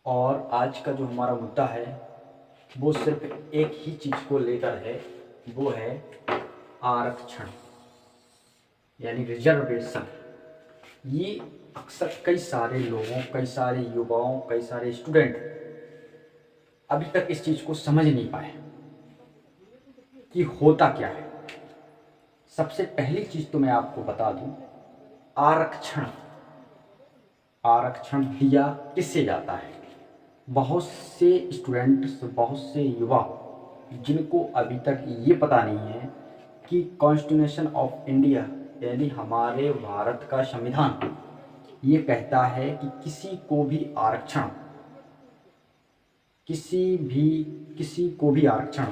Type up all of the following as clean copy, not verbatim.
और आज का जो हमारा मुद्दा है वो सिर्फ एक ही चीज़ को लेकर है, वो है आरक्षण यानी रिजर्वेशन। ये अक्सर कई सारे लोगों, कई सारे युवाओं, कई सारे स्टूडेंट अभी तक इस चीज़ को समझ नहीं पाए कि होता क्या है। सबसे पहली चीज़ तो मैं आपको बता दूं, आरक्षण आरक्षण दिया किससे जाता है। बहुत से स्टूडेंट्स, बहुत से युवा जिनको अभी तक ये पता नहीं है कि कॉन्स्टिट्यूशन ऑफ इंडिया यानी हमारे भारत का संविधान ये कहता है कि किसी को भी आरक्षण, किसी को भी आरक्षण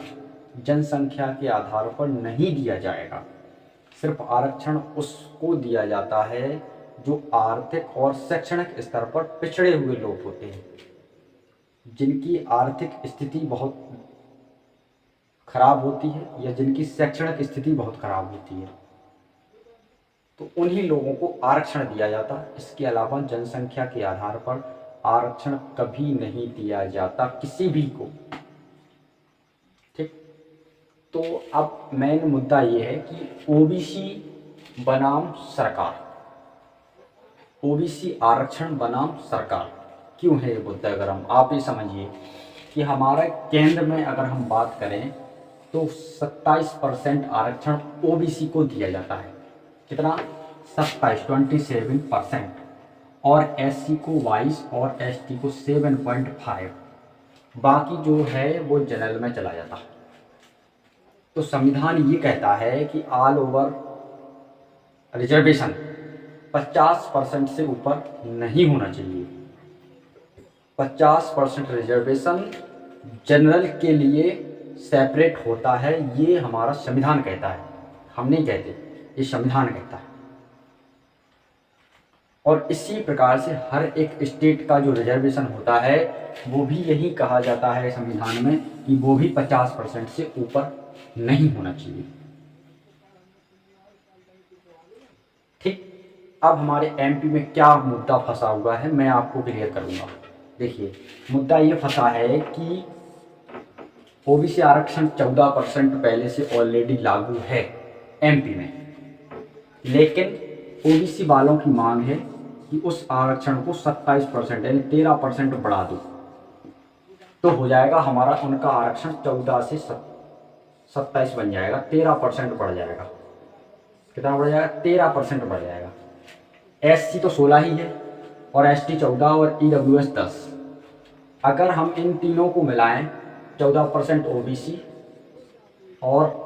जनसंख्या के आधार पर नहीं दिया जाएगा। सिर्फ आरक्षण उसको दिया जाता है जो आर्थिक और शैक्षणिक स्तर पर पिछड़े हुए लोग होते हैं, जिनकी आर्थिक स्थिति बहुत खराब होती है या जिनकी शैक्षणिक स्थिति बहुत खराब होती है, तो उन्हीं लोगों को आरक्षण दिया जाता है। इसके अलावा जनसंख्या के आधार पर आरक्षण कभी नहीं दिया जाता किसी भी को। ठीक, तो अब मेन मुद्दा ये है कि ओबीसी बनाम सरकार, ओबीसी आरक्षण बनाम सरकार क्यों है ये मुद्दा। अगर हम आप ये समझिए कि हमारे केंद्र में अगर हम बात करें तो 27% आरक्षण ओबीसी को दिया जाता है। कितना? 27% और एससी को 22 और एसटी को 7.5। बाकी जो है वो जनरल में चला जाता है। तो संविधान ये कहता है कि ऑल ओवर रिजर्वेशन 50% से ऊपर नहीं होना चाहिए। 50% रिजर्वेशन जनरल के लिए सेपरेट होता है, ये हमारा संविधान कहता है, हम नहीं कहते, ये संविधान कहता है। और इसी प्रकार से हर एक स्टेट का जो रिजर्वेशन होता है वो भी यही कहा जाता है संविधान में कि वो भी 50% से ऊपर नहीं होना चाहिए। ठीक, अब हमारे एमपी में क्या मुद्दा फंसा हुआ है मैं आपको क्लियर करूंगा। देखिए, मुद्दा ये फंसा है कि ओबीसी आरक्षण 14% पहले से ऑलरेडी लागू है एमपी में, लेकिन ओबीसी वालों की मांग है कि उस आरक्षण को 27% यानी 13% बढ़ा दो, तो हो जाएगा हमारा उनका आरक्षण 14 से 27 बन जाएगा, 13% बढ़ जाएगा। कितना बढ़ जाएगा? 13% बढ़ जाएगा। एससी तो 16 ही है और एसटी 14 और ईडब्ल्यूएस 10। अगर हम इन तीनों को मिलाएं, 14% ओबीसी और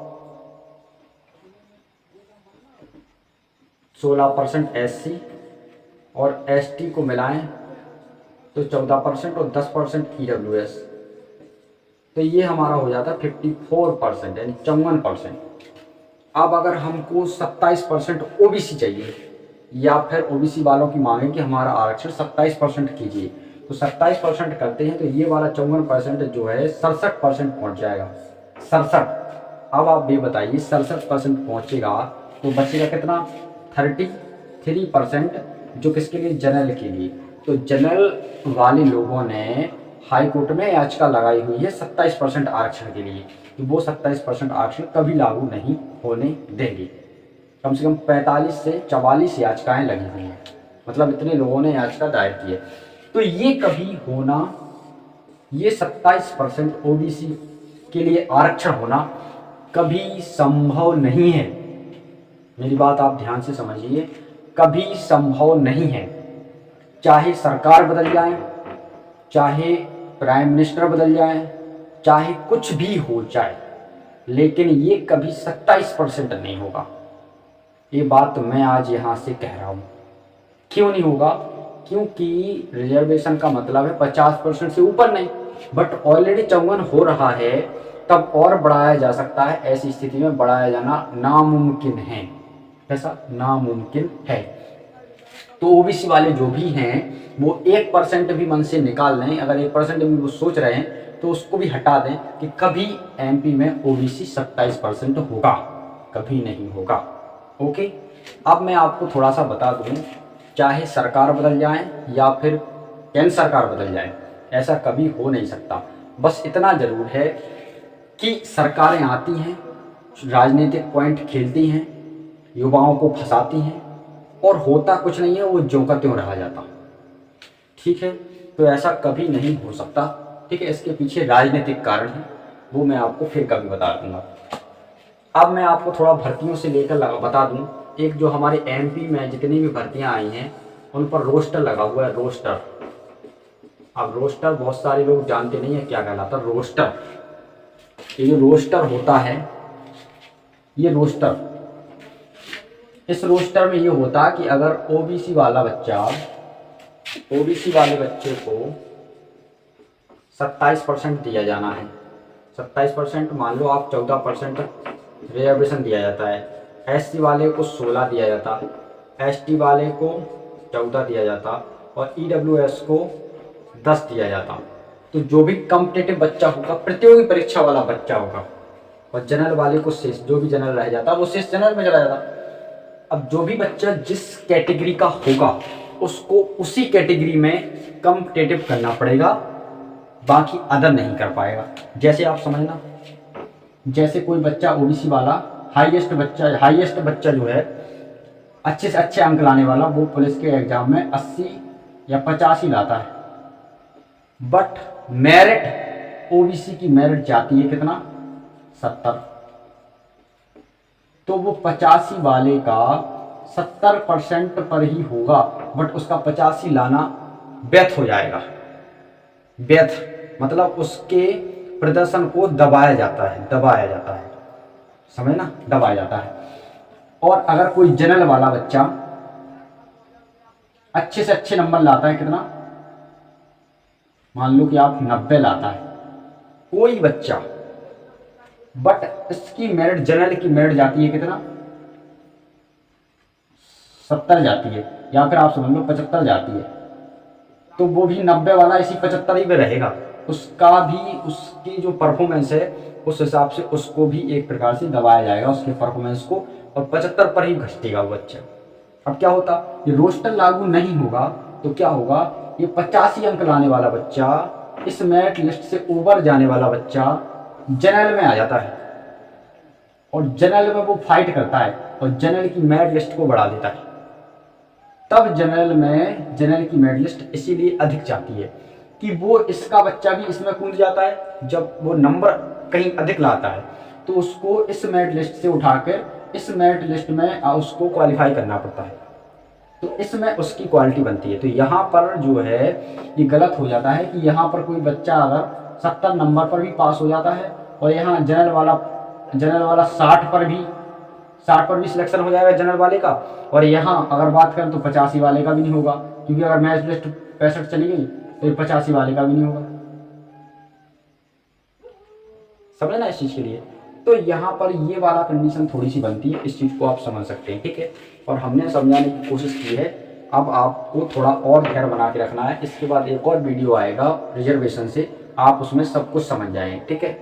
16% एससी और एसटी को मिलाएं तो 14% और 10% ईडब्ल्यूएस, तो ये हमारा हो जाता है 54% यानी 54%। अब अगर हमको 27% ओबीसी चाहिए या फिर ओबीसी वालों की मांग है कि हमारा आरक्षण 27% कीजिए, तो 27% करते हैं तो ये वाला 54% जो है 67% पहुँच जाएगा। 67। अब आप ये बताइए 67% पहुँचेगा तो बचेगा कितना? 33% जो किसके लिए? जनरल के लिए। तो जनरल वाले लोगों ने हाई कोर्ट में याचिका लगाई हुई है 27% आरक्षण के लिए, तो वो 27% आरक्षण कभी लागू नहीं होने देंगे। कम से कम 45 से 44 याचिकाएं लगी हुई हैं, मतलब इतने लोगों ने याचिका दायर की है। तो ये कभी होना, ये 27% ओबीसी के लिए आरक्षण होना कभी संभव नहीं है। मेरी बात आप ध्यान से समझिए, कभी संभव नहीं है। चाहे सरकार बदल जाए, चाहे प्राइम मिनिस्टर बदल जाए, चाहे कुछ भी हो जाए, लेकिन ये कभी 27% नहीं होगा। ये बात मैं आज यहाँ से कह रहा हूँ। क्यों नहीं होगा? क्योंकि रिजर्वेशन का मतलब है 50% से ऊपर नहीं, बट ऑलरेडी 54 हो रहा है, तब और बढ़ाया जा सकता है। ऐसी स्थिति में बढ़ाया जाना नामुमकिन है, ऐसा नामुमकिन है। तो ओबीसी वाले जो भी हैं वो 1% भी मन से निकाल लें, अगर 1% भी वो सोच रहे हैं तो उसको भी हटा दें कि कभी एमपी में ओबीसी 27% होगा, कभी नहीं होगा। ओके, अब मैं आपको थोड़ा सा बता दूं, चाहे सरकार बदल जाए या फिर केंद्र सरकार बदल जाए, ऐसा कभी हो नहीं सकता। बस इतना ज़रूर है कि सरकारें आती हैं, राजनीतिक पॉइंट खेलती हैं, युवाओं को फंसाती हैं और होता कुछ नहीं है, वो ज्यों का त्यों रहा जाता। ठीक है, तो ऐसा कभी नहीं हो सकता। ठीक है, इसके पीछे राजनीतिक कारण है, वो मैं आपको फिर कभी बता दूंगा। अब मैं आपको थोड़ा भर्तियों से लेकर बता दूं। एक जो हमारे एमपी में जितनी भी भर्तियां आई हैं उन पर रोस्टर लगा हुआ है, रोस्टर। अब रोस्टर बहुत सारे लोग जानते नहीं है क्या कहलाता। रोस्टर, ये जो रोस्टर होता है, ये रोस्टर, इस रोस्टर में ये होता है कि अगर ओबीसी वाला बच्चा, ओबीसी वाले बच्चे को 27% दिया जाना है, 27%, मान लो आप 14% रिजर्वेशन दिया जाता है, एससी वाले को 16 दिया जाता, एसटी वाले को 14 दिया जाता और ईडब्ल्यूएस को 10 दिया जाता। तो जो भी कॉम्पिटिटिव बच्चा होगा, प्रतियोगी परीक्षा वाला बच्चा होगा, और जनरल वाले को शेष, जो भी जनरल रह जाता वो शेष जनरल में चला जाता। अब जो भी बच्चा जिस कैटेगरी का होगा उसको उसी कैटेगरी में कॉम्पिटिटिव करना पड़ेगा, बाकी अदर नहीं कर पाएगा। जैसे आप समझना, जैसे कोई बच्चा ओबीसी वाला हाईएस्ट बच्चा जो है, अच्छे से अच्छे अंक लाने वाला, वो पुलिस के एग्जाम में 80 या 85 लाता है, बट मेरिट, ओबीसी की मेरिट जाती है कितना, 70। तो वो 85 वाले का 70% पर ही होगा, बट उसका 85 लाना व्यर्थ हो जाएगा। व्यर्थ मतलब उसके प्रदर्शन को दबाया जाता है, समझ ना, दबाया जाता है। और अगर कोई जनरल वाला बच्चा अच्छे से अच्छे नंबर लाता है, कितना, मान लो कि आप 90 लाता है कोई बच्चा, बट इसकी मेरिट, जनरल की मेरिट जाती है कितना, 70 जाती है, या फिर आप समझ लो 75 जाती है, तो वो भी 90 वाला इसी 75 ही में रहेगा। उसका भी, उसकी जो परफॉर्मेंस है उस हिसाब से उसको भी एक प्रकार से दबाया जाएगा, उसके परफॉर्मेंस को, और 75 पर ही घटेगा वो बच्चा। अब क्या होता, ये रोस्टर लागू नहीं होगा तो क्या होगा, ये 85 अंक लाने वाला बच्चा, इस मेरिट लिस्ट से ऊपर जाने वाला बच्चा जनरल में आ जाता है, और जनरल में वो फाइट करता है और जनरल की मेरिट लिस्ट को बढ़ा देता है। तब जनरल की मेरिट लिस्ट इसीलिए अधिक जाती है कि वो, इसका बच्चा भी इसमें कूद जाता है। जब वो नंबर कहीं अधिक लाता है तो उसको इस मेरिट लिस्ट से उठाकर इस मेरिट लिस्ट में उसको क्वालिफाई करना पड़ता है, तो इसमें उसकी क्वालिटी बनती है। तो यहाँ पर जो है ये गलत हो जाता है कि यहाँ पर कोई बच्चा अगर 70 नंबर पर भी पास हो जाता है और यहाँ जनरल वाला 60 पर भी सिलेक्शन हो जाएगा जनरल वाले का, और यहाँ अगर बात करें तो 85 वाले का भी नहीं होगा, क्योंकि अगर मेरिट लिस्ट 65 चली गई तो 85 वाले का भी नहीं होगा। समझे ना इस चीज़ के लिए। तो यहाँ पर ये वाला कंडीशन थोड़ी सी बनती है, इस चीज़ को आप समझ सकते हैं। ठीक है, और हमने समझाने की कोशिश की है। अब आपको थोड़ा और धैर्य बना के रखना है, इसके बाद एक और वीडियो आएगा रिजर्वेशन से, आप उसमें सब कुछ समझ जाएंगे। ठीक है।